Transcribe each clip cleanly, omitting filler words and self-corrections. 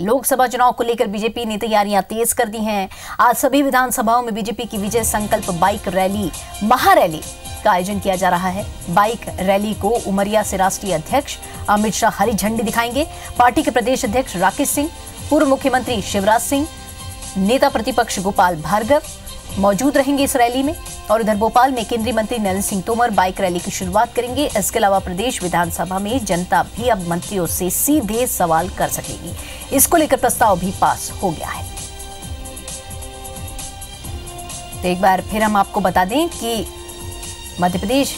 लोकसभा चुनाव को लेकर बीजेपी ने तैयारियां तेज कर दी हैं। आज सभी विधानसभाओं में बीजेपी की विजय संकल्प बाइक रैली, महारैली का आयोजन किया जा रहा है। बाइक रैली को उमरिया से राष्ट्रीय अध्यक्ष अमित शाह हरी झंडी दिखाएंगे। पार्टी के प्रदेश अध्यक्ष राकेश सिंह, पूर्व मुख्यमंत्री शिवराज सिंह, नेता प्रतिपक्ष गोपाल भार्गव मौजूद रहेंगे इस रैली में। और इधर भोपाल में केंद्रीय मंत्री नरेंद्र सिंह तोमर बाइक रैली की शुरुआत करेंगे। इसके अलावा प्रदेश विधानसभा में जनता भी अब मंत्रियों से सीधे सवाल कर सकेगी। इसको लेकर प्रस्ताव भी पास हो गया है। तो एक बार फिर हम आपको बता दें कि मध्य प्रदेश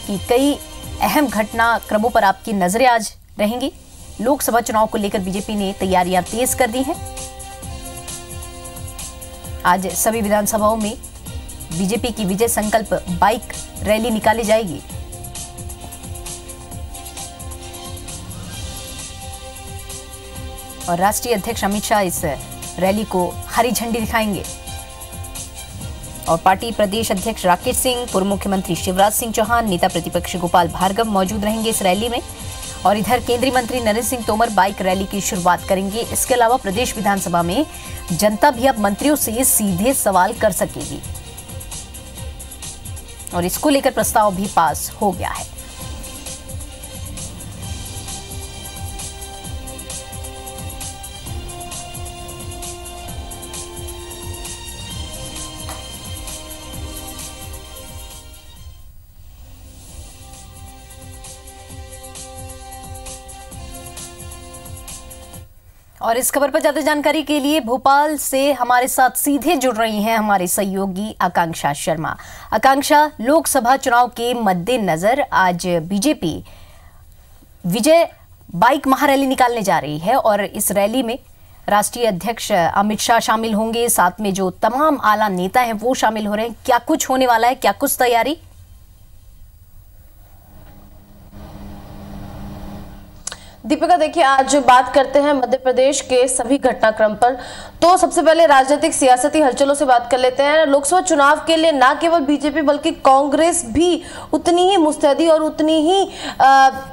की कई अहम घटनाक्रमों पर आपकी नजरें आज रहेंगी। लोकसभा चुनाव को लेकर बीजेपी ने तैयारियां तेज कर दी हैं। आज सभी विधानसभाओं में बीजेपी की विजय संकल्प बाइक रैली निकाली जाएगी। और राष्ट्रीय अध्यक्ष अमित शाह इस रैली को हरी झंडी दिखाएंगे। और पार्टी प्रदेश अध्यक्ष राकेश सिंह, पूर्व मुख्यमंत्री शिवराज सिंह चौहान, नेता प्रतिपक्ष गोपाल भार्गव मौजूद रहेंगे इस रैली में। और इधर केंद्रीय मंत्री नरेंद्र सिंह तोमर बाइक रैली की शुरुआत करेंगे। इसके अलावा प्रदेश विधानसभा में जनता भी अब मंत्रियों से सीधे सवाल कर सकेगी और इसको लेकर प्रस्ताव भी पास हो गया है। और इस खबर पर ज्यादा जानकारी के लिए भोपाल से हमारे साथ सीधे जुड़ रही हैं हमारे सहयोगी आकांक्षा शर्मा। आकांक्षा, लोकसभा चुनाव के मद्देनजर आज बीजेपी विजय बाइक महारैली निकालने जा रही है और इस रैली में राष्ट्रीय अध्यक्ष अमित शाह शामिल होंगे, साथ में जो तमाम आला नेता हैं वो शामिल हो रहे हैं। क्या कुछ होने वाला है, क्या कुछ तैयारी? दीपिका, देखिए, आज बात करते हैं मध्य प्रदेश के सभी घटनाक्रम पर। तो सबसे पहले राजनीतिक सियासती हलचलों से बात कर लेते हैं। लोकसभा चुनाव के लिए न केवल बीजेपी बल्कि कांग्रेस भी उतनी ही मुस्तैदी और उतनी ही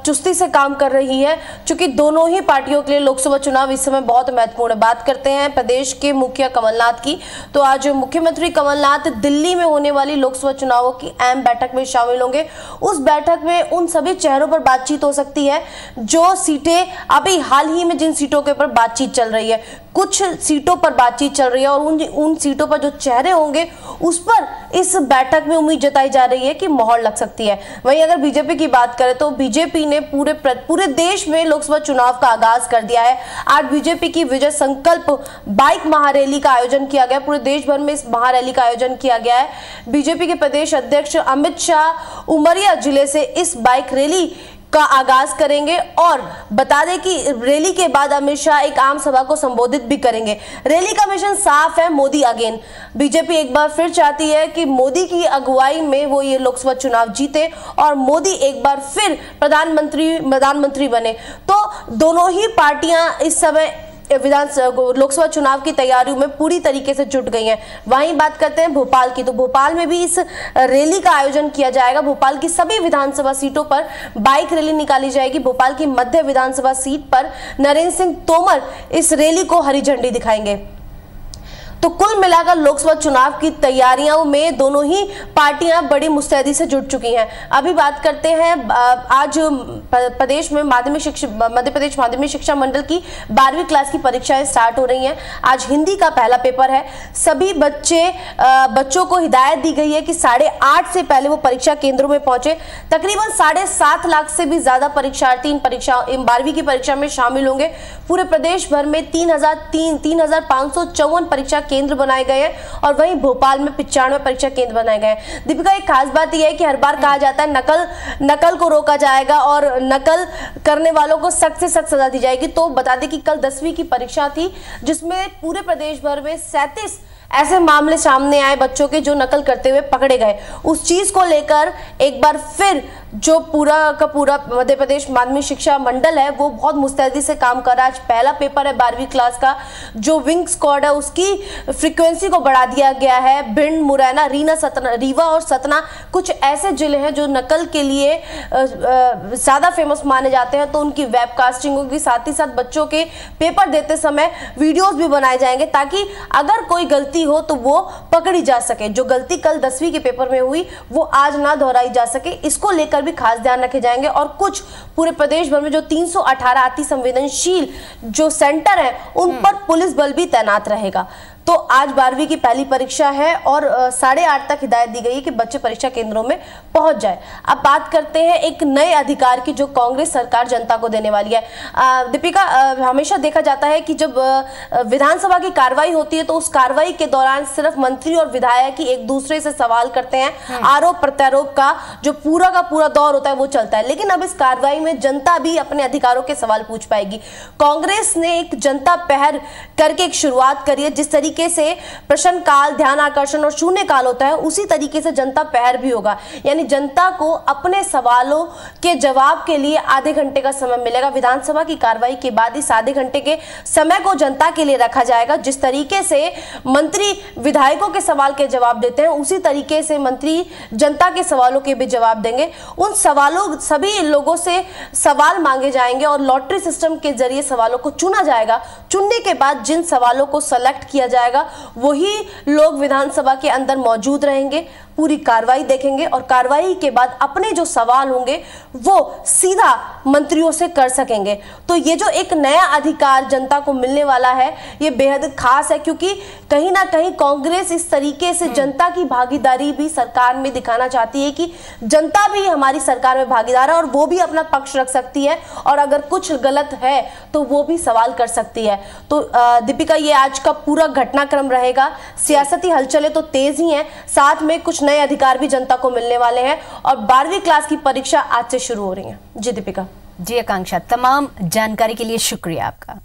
चुस्ती से काम कर रही है, क्योंकि दोनों ही पार्टियों के लिए लोकसभा चुनाव इस समय बहुत महत्वपूर्ण है। बात करते हैं प्रदेश के मुखिया कमलनाथ की। तो आज मुख्यमंत्री कमलनाथ दिल्ली में होने वाली लोकसभा चुनावों की अहम बैठक में शामिल होंगे। उस बैठक में उन सभी चेहरों पर बातचीत हो सकती है जो अभी हाल ही में जिन सीटों के ऊपर बातचीत चल रही है, कुछ सीटों पर बातचीत चल रही है और उन सीटों पर जो चेहरे होंगे उस पर इस बैठक में उम्मीद जताई जा रही है कि मोहर लग सकती है। वहीं अगर बीजेपी की बात करें तो बीजेपी ने पूरे देश में लोकसभा चुनाव का आगाज कर दिया है। आज बीजेपी की विजय संकल्प बाइक महारैली का आयोजन किया गया। पूरे देश भर में इस महारैली का आयोजन किया गया है। बीजेपी के प्रदेश अध्यक्ष अमित शाह उमरिया जिले से इस बाइक रैली का आगाज करेंगे और बता दें कि रैली के बाद अमित शाह एक आम सभा को संबोधित भी करेंगे। रैली का मिशन साफ है, मोदी अगेन। बीजेपी एक बार फिर चाहती है कि मोदी की में वो ये लोकसभा चुनाव जीते और मोदी एक बार फिर प्रधानमंत्री बने। तो दोनों ही पार्टियां इस समय लोकसभा चुनाव की तैयारियों में पूरी तरीके से जुट गई हैं। वहीं बात करते हैं भोपाल की। तो भोपाल में भी इस रैली का आयोजन किया जाएगा। भोपाल की सभी विधानसभा सीटों पर बाइक रैली निकाली जाएगी। भोपाल की मध्य विधानसभा सीट पर नरेंद्र सिंह तोमर इस रैली को हरी झंडी दिखाएंगे। तो कुल मिलाकर लोकसभा चुनाव की तैयारियों में दोनों ही पार्टियां बड़ी मुस्तैदी से जुट चुकी हैं। अभी बात करते हैं, आज प्रदेश में मध्य प्रदेश माध्यमिक शिक्षा मंडल की 12वीं क्लास की परीक्षाएं स्टार्ट हो रही हैं। आज हिंदी का पहला पेपर है। सभी बच्चों को हिदायत दी गई है कि 8:30 से पहले वो परीक्षा केंद्रों में पहुंचे। तकरीबन 7.5 लाख से भी ज्यादा परीक्षार्थी इन 12वीं की परीक्षा में शामिल होंगे। पूरे प्रदेश भर में 3,554 परीक्षा केंद्र बनाए गए हैं और वहीं भोपाल में 95 परीक्षा केंद्र बनाए गए हैं। दीपिका, एक खास बात यह है कि हर बार कहा जाता है नकल को रोका जाएगा और नकल करने वालों को सख्त से सख्त सजा दी जाएगी। तो बता दें कि कल 10वीं की परीक्षा थी जिसमें पूरे प्रदेश भर में 37 ऐसे मामले सामने आए बच्चों के जो नकल करते हुए पकड़े गए। उस चीज को लेकर एक बार फिर जो पूरा का पूरा मध्य प्रदेश माध्यमिक शिक्षा मंडल है वो बहुत मुस्तैदी से काम कर रहा है। आज पहला पेपर है 12वीं क्लास का, जो विंग स्क्वाड है उसकी फ्रीक्वेंसी को बढ़ा दिया गया है। भिंड, मुरैना, रीवा और सतना कुछ ऐसे जिले हैं जो नकल के लिए ज्यादा फेमस माने जाते हैं, तो उनकी वेबकास्टिंग होगी। साथ ही साथ बच्चों के पेपर देते समय वीडियोस भी बनाए जाएंगे ताकि अगर कोई गलती हो तो वो पकड़ी जा सके। जो गलती कल 10वीं के पेपर में हुई वो आज ना दोहराई जा सके, इसको लेकर भी खास ध्यान रखे जाएंगे। और कुछ पूरे प्रदेश भर में जो 318 अति संवेदनशील जो सेंटर है उन पर पुलिस बल भी तैनात रहेगा। तो आज 12वीं की पहली परीक्षा है और 8:30 तक हिदायत दी गई है कि बच्चे परीक्षा केंद्रों में पहुंच जाए। अब बात करते हैं एक नए अधिकार की जो कांग्रेस सरकार जनता को देने वाली है। दीपिका, हमेशा देखा जाता है कि जब विधानसभा की कार्रवाई होती है तो उस कार्रवाई के दौरान सिर्फ मंत्री और विधायक ही एक दूसरे से सवाल करते हैं। आरोप प्रत्यारोप का जो पूरा का पूरा दौर होता है वो चलता है, लेकिन अब इस कार्रवाई में जनता भी अपने अधिकारों के सवाल पूछ पाएगी। कांग्रेस ने एक जनता पहल करके एक शुरुआत करी है। जिस तरीके से प्रश्न काल, ध्यान आकर्षण और शून्य काल होता है उसी तरीके से जनता पहर भी होगा, यानी जनता को अपने सवालों के जवाब के लिए आधे घंटे का समय मिलेगा। विधानसभा की कार्रवाई के बाद इस आधे घंटे के समय को जनता के लिए रखा जाएगा। जिस तरीके से मंत्री विधायकों के सवाल के जवाब देते हैं उसी तरीके से मंत्री जनता के सवालों के भी जवाब देंगे। उन सवालों सभी लोगों से सवाल मांगे जाएंगे और लॉटरी सिस्टम के जरिए सवालों को चुना जाएगा। चुनने के बाद जिन सवालों को सेलेक्ट किया जाएगा वही लोग विधानसभा के अंदर मौजूद रहेंगे, पूरी कार्रवाई देखेंगे और कार्रवाई के बाद अपने जो सवाल होंगे वो सीधा मंत्रियों से कर सकेंगे। तो ये जो एक नया अधिकार जनता को मिलने वाला है ये बेहद खास है, क्योंकि कहीं ना कहीं कांग्रेस इस तरीके से जनता की भागीदारी भी सरकार में दिखाना चाहती है कि जनता भी हमारी सरकार में भागीदार है और वो भी अपना पक्ष रख सकती है और अगर कुछ गलत है तो वो भी सवाल कर सकती है। तो दीपिका, ये आज का पूरा घटनाक्रम रहेगा। सियासती हलचलें तो तेज ही हैं, साथ में कुछ नए अधिकार भी जनता को मिलने वाले हैं और 12वीं क्लास की परीक्षा आज से शुरू हो रही है। जी दीपिका। जी आकांक्षा, तमाम जानकारी के लिए शुक्रिया आपका।